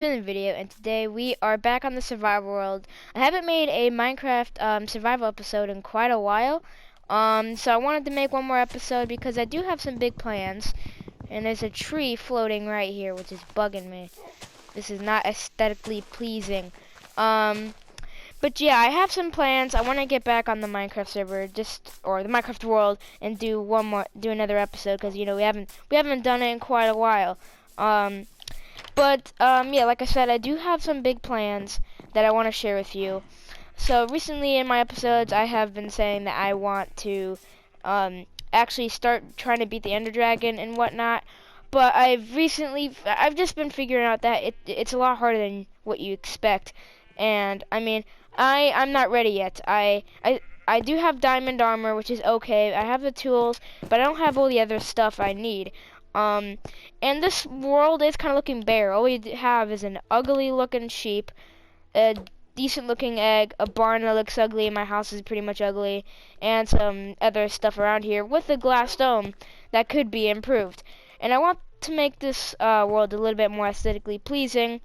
In the video, and today we are back on the survival world. I haven't made a Minecraft survival episode in quite a while, so I wanted to make one more episode because I do have some big plans. And there's a tree floating right here, which is bugging me. This is not aesthetically pleasing. But yeah, I have some plans. I want to get back on the Minecraft server, or the Minecraft world, and do another episode because we haven't done it in quite a while. Yeah, like I said, I do have some big plans that I want to share with you. So recently in my episodes, I have been saying that I want to actually start trying to beat the Ender Dragon and whatnot. But I've just been figuring out that it's a lot harder than what you expect. And I mean, I'm not ready yet. I do have diamond armor, which is okay. I have the tools, but I don't have all the other stuff I need. And this world is kind of looking bare. All we have is an ugly looking sheep, a decent looking egg, a barn that looks ugly, and my house is pretty much ugly, and some other stuff around here with a glass dome that could be improved. And I want to make this world a little bit more aesthetically pleasing.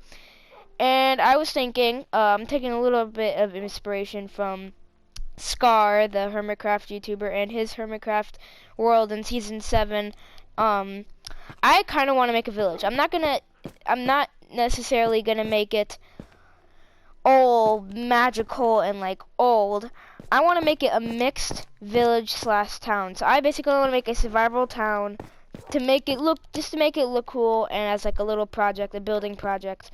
And I was thinking, I'm taking a little bit of inspiration from Scar, the Hermitcraft YouTuber, and his Hermitcraft world in Season 7. I kind of want to make a village. I'm not necessarily gonna make it all magical and like old. I want to make it a mixed village / town. So I basically want to make a survival town to make it look cool, and as like a little project, a building project.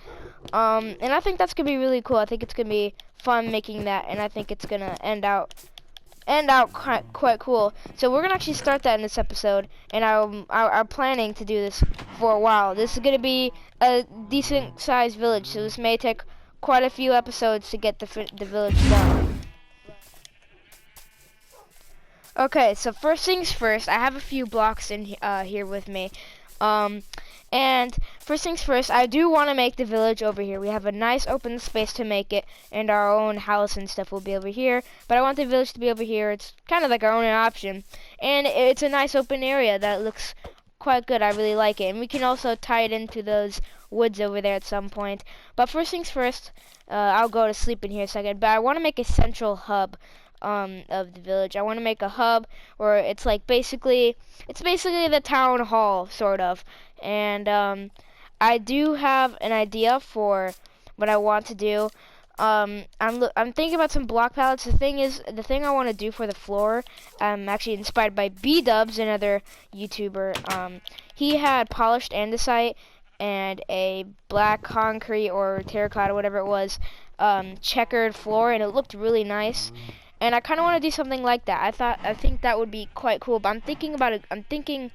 And I think that's gonna be really cool. I think it's gonna be fun making that, and I think it's gonna end out quite cool. So we're gonna actually start that in this episode, and I'm planning to do this for a while. This is gonna be a decent sized village, so this may take quite a few episodes to get the village done. Okay, so first things first, I have a few blocks in here with me. And first things first, I do want to make the village over here. We have a nice open space to make it, and our own house and stuff will be over here. But I want the village to be over here. It's kind of like our own option. And it's a nice open area that looks quite good. I really like it. And we can also tie it into those woods over there at some point. But first things first, I'll go to sleep in here a second. But I want to make a central hub of the village. I want to make a hub where it's basically the town hall, sort of. And I do have an idea for what I want to do. I'm thinking about some block pallets. The thing I want to do for the floor, I'm actually inspired by B-Dubs, another YouTuber. He had polished andesite and a black concrete or terracotta, whatever it was, checkered floor, and it looked really nice. And I kind of want to do something like that. I think that would be quite cool. But I'm thinking,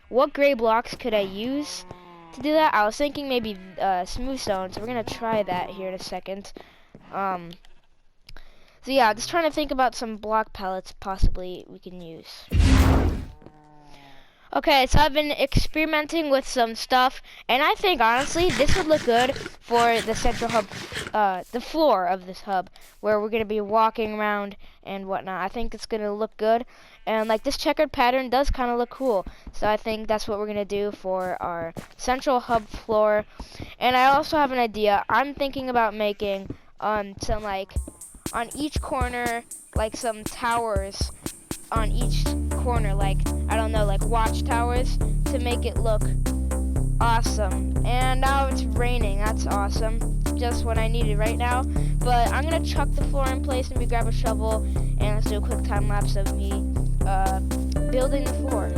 what gray blocks could I use to do that? I was thinking maybe smooth stone. So we're gonna try that here in a second. So yeah, just trying to think about some block pallets possibly we can use. Okay, so I've been experimenting with some stuff, and I think honestly this would look good for the central hub, the floor of this hub, where we're gonna be walking around and whatnot. I think it's gonna look good, and like this checkered pattern does kind of look cool. So I think that's what we're gonna do for our central hub floor. And I also have an idea. I'm thinking about making some like on each corner, like some towers on each corner, like I don't know, like watchtowers, to make it look awesome. And now it's raining. That's awesome. Just what I needed right now. But I'm gonna chuck the floor in place and we grab a shovel, and let's do a quick time lapse of me building the floor.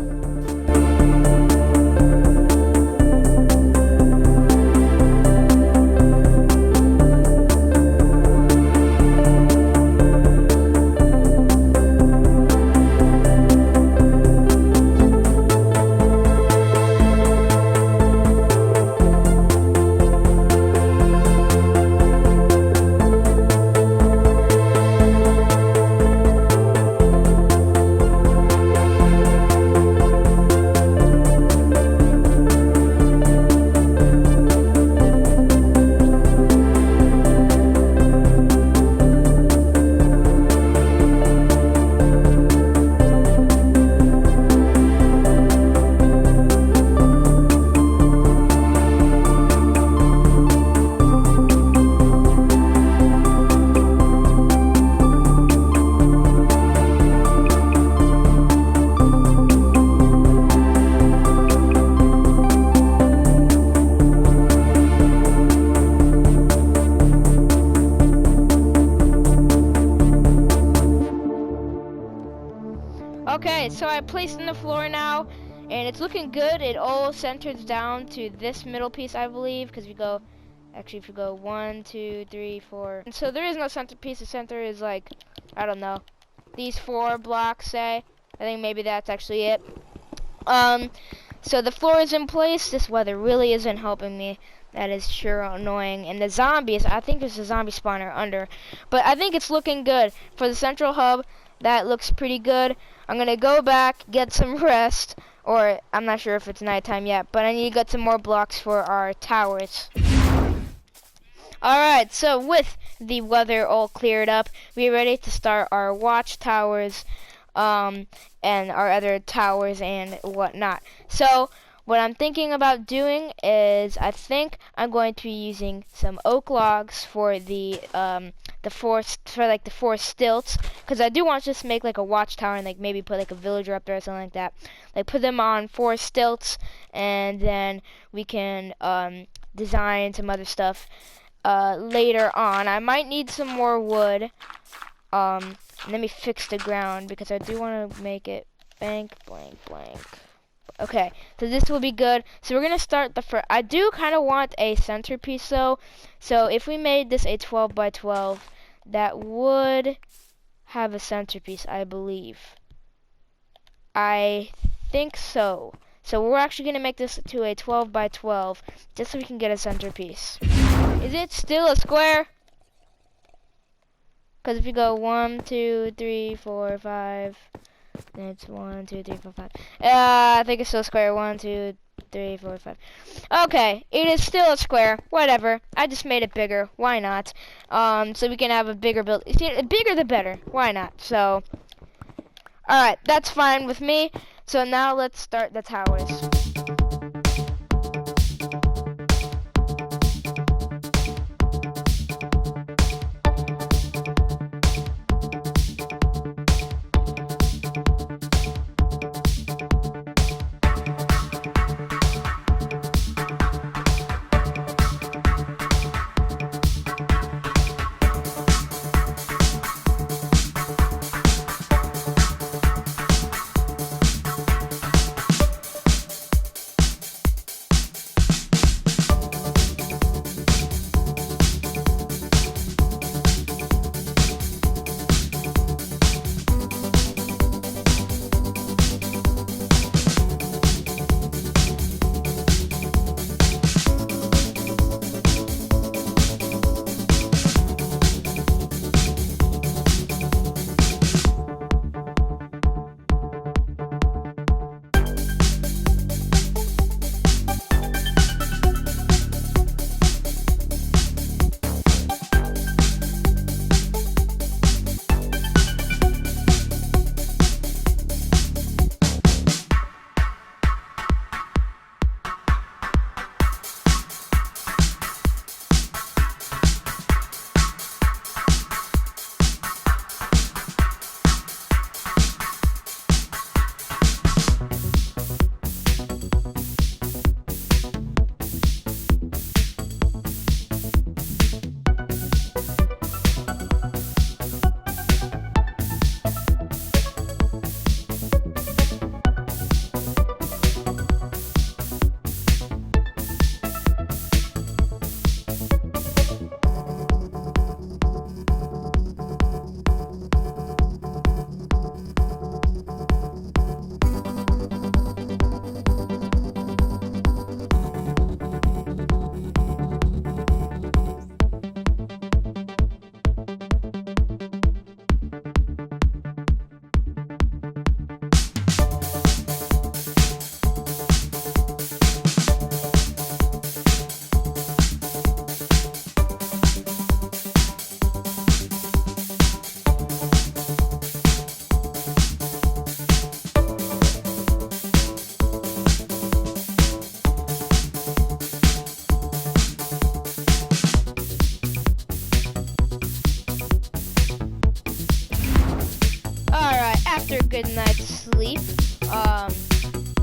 Okay, so I placed in the floor now, and it's looking good. It all centers down to this middle piece, I believe, because if you go 1, 2, 3, 4. And so there is no centerpiece. The center is like, I don't know, these 4 blocks, say. I think maybe that's actually it. So the floor is in place. This weather really isn't helping me. That is sure annoying. And the zombies, I think there's a zombie spawner under. But I think it's looking good. For the central hub, that looks pretty good. I'm going to go back, get some rest. Or, I'm not sure if it's nighttime yet. But I need to get some more blocks for our towers. Alright, so with the weather all cleared up, we're ready to start our watchtowers. And our other towers and whatnot. So what I'm thinking about doing is I think I'm going to be using some oak logs for the 4 stilts, because I do want to just make like a watchtower and like maybe put like a villager up there or something like that. Like put them on 4 stilts, and then we can design some other stuff later on. I might need some more wood. Let me fix the ground because I do want to make it blank. Okay, so this will be good. So we're gonna start the first. I do kind of want a centerpiece though. So if we made this a 12 by 12, that would have a centerpiece, I believe. I think so. So we're actually gonna make this to a 12 by 12 just so we can get a centerpiece. Is it still a square? Because if you go 1, 2, 3, 4, 5, then it's 1, 2, 3, 4, 5. I think it's still a square. 1, 2, 3, 4, 5. Okay, it is still a square. Whatever. I just made it bigger. Why not? So we can have a bigger build. See, bigger the better. Why not? So, alright, that's fine with me. So now let's start the towers. After a good night's sleep,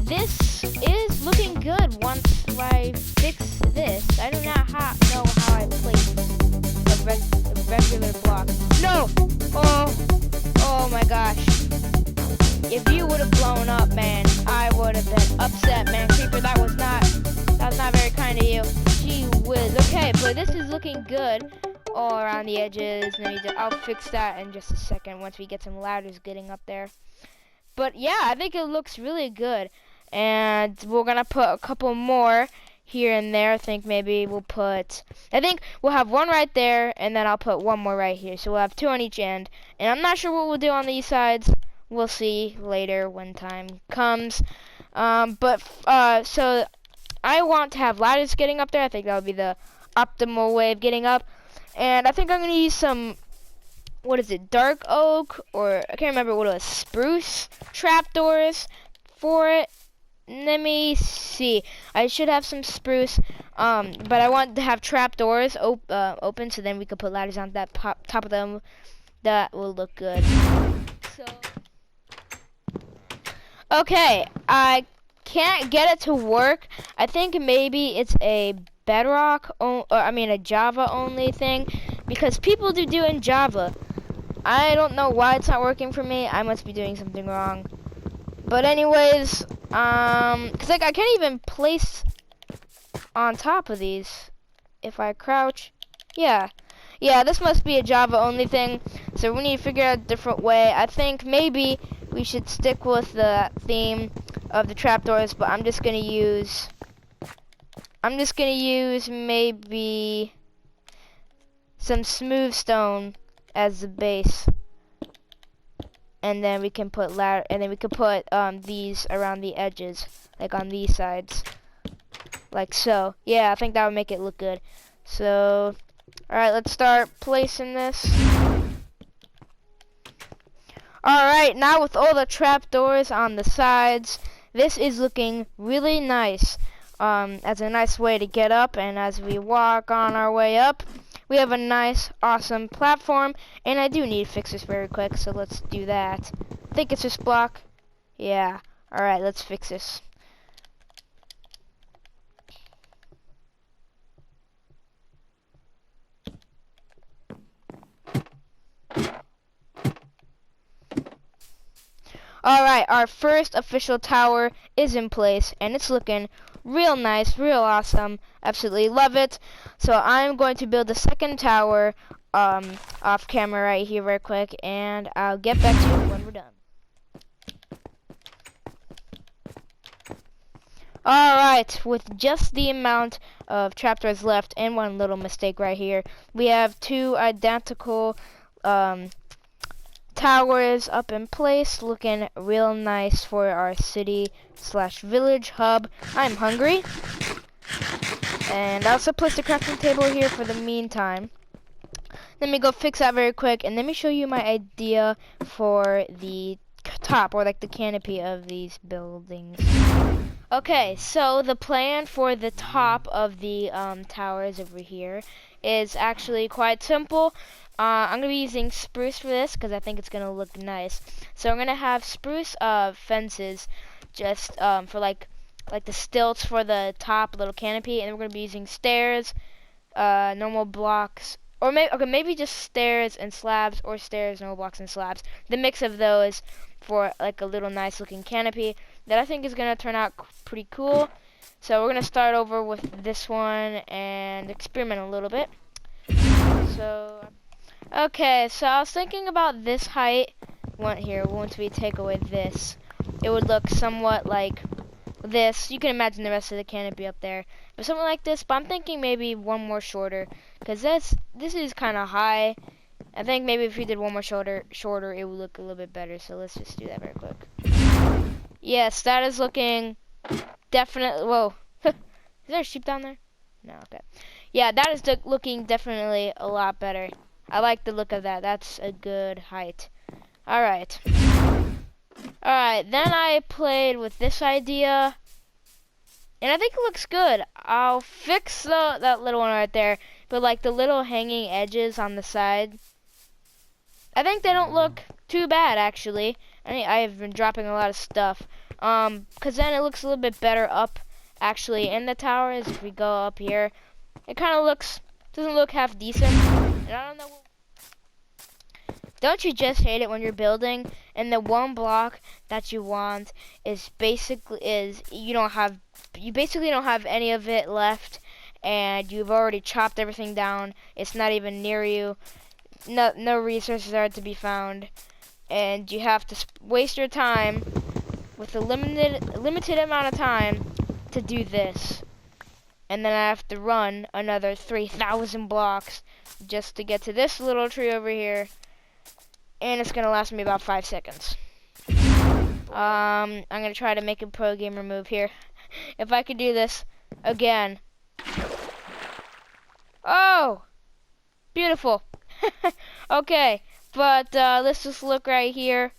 this is looking good once I fix this. I do not know how I place a regular block. No! Oh my gosh. If you would have blown up, man, I would have been upset, man. Creeper, that was not very kind of you. Gee whiz. Okay, but this is looking good all around the edges. I'll fix that in just a second once we get some ladders getting up there. But yeah, I think it looks really good. And we're gonna put a couple more here and there. I think we'll have one right there, and then I'll put one more right here. So we'll have two on each end. And I'm not sure what we'll do on these sides. We'll see later when time comes. So I want to have ladders getting up there. I think that would be the optimal way of getting up. And I think I'm gonna use some, what is it, dark oak, or I can't remember what it was, spruce trapdoors for it. Let me see. I should have some spruce, but I want to have trapdoors open, so then we could put ladders on that top of them. That will look good. So, okay, I can't get it to work. I think maybe it's a bedrock, a Java only thing, because people do in Java. I don't know why it's not working for me. I must be doing something wrong. But anyways, cause like I can't even place on top of these if I crouch. Yeah, this must be a Java only thing. So we need to figure out a different way. I think maybe we should stick with the theme of the trapdoors, but I'm just gonna use maybe some smooth stone as the base. And then we can put these around the edges, like on these sides, like so. Yeah, I think that would make it look good. So, all right, let's start placing this. All right, now with all the trapdoors on the sides, this is looking really nice. As a nice way to get up, and as we walk on our way up, we have a nice, awesome platform, and I do need to fix this very quick, so let's do that. I think it's this block. Yeah. Alright, let's fix this. Alright, our first official tower is in place, and it's looking real nice, real awesome. Absolutely love it. So I'm going to build the second tower off camera right here very quick, and I'll get back to you when we're done. Alright, with just the amount of trapdoors left and one little mistake right here, we have two identical towers up in place, looking real nice for our city/village hub. I'm hungry, and I also placed a crafting table here for the meantime. Let me go fix that very quick, and let me show you my idea for the top, or like the canopy of these buildings. Okay, so the plan for the top of the towers over here is actually quite simple. I'm going to be using spruce for this because I think it's going to look nice. So I'm going to have spruce fences just for like the stilts for the top little canopy, and then we're going to be using stairs, normal blocks, or maybe just stairs and slabs, or stairs, normal blocks, and slabs. The mix of those for like a little nice looking canopy that I think is going to turn out pretty cool. So we're going to start over with this one and experiment a little bit. So, okay, so I was thinking about this height. Once we take away this, it would look somewhat like this. You can imagine the rest of the canopy up there, but something like this. But I'm thinking maybe one more shorter, because this is kind of high. I think maybe if we did one more shorter, it would look a little bit better. So let's just do that very quick. Yes, that is looking definitely. Whoa, is there a sheep down there? No, okay. Yeah, that is looking definitely a lot better. I like the look of that. That's a good height. Alright. Alright, then I played with this idea, and I think it looks good. I'll fix that little one right there, but like the little hanging edges on the side, I think they don't look too bad, actually. I have been dropping a lot of stuff, because then it looks a little bit better up, actually, in the towers. If we go up here, it kind of doesn't look half decent, and I don't know. Don't you just hate it when you're building and the one block that you want is you basically don't have any of it left, and you've already chopped everything down. It's not even near you. No resources are to be found, and you have to waste your time with a limited amount of time to do this. And then I have to run another 3,000 blocks just to get to this little tree over here. And it's gonna last me about 5 seconds. I'm gonna try to make a pro gamer move here. If I could do this again. Oh! Beautiful. Okay, but let's just look right here.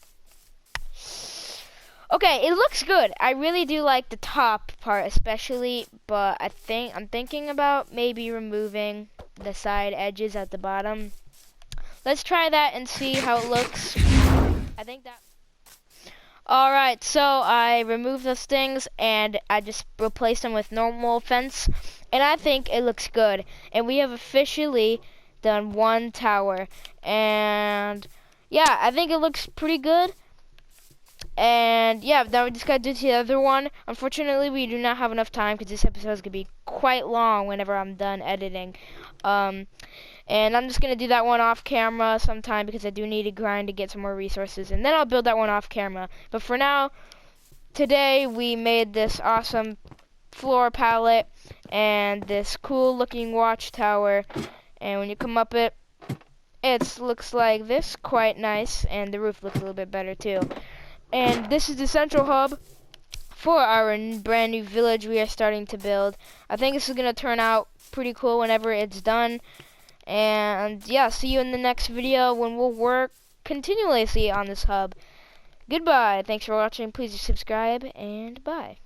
Okay, it looks good. I really do like the top part especially, but I'm thinking about maybe removing the side edges at the bottom. Let's try that and see how it looks. I think that... Alright, so I removed those things and I just replaced them with normal fence, and I think it looks good. And we have officially done one tower, and yeah, I think it looks pretty good. And yeah, now we just gotta do the other one. Unfortunately, we do not have enough time because this episode is gonna be quite long whenever I'm done editing. And I'm just gonna do that one off camera sometime because I do need to grind to get some more resources, and then I'll build that one off camera. But for now, today we made this awesome floor palette and this cool looking watchtower. And when you come up it looks like this, quite nice, and the roof looks a little bit better too. And this is the central hub for our brand new village we are starting to build. I think this is going to turn out pretty cool whenever it's done. And yeah, see you in the next video when we'll work continuously on this hub. Goodbye. Thanks for watching. Please subscribe, and bye.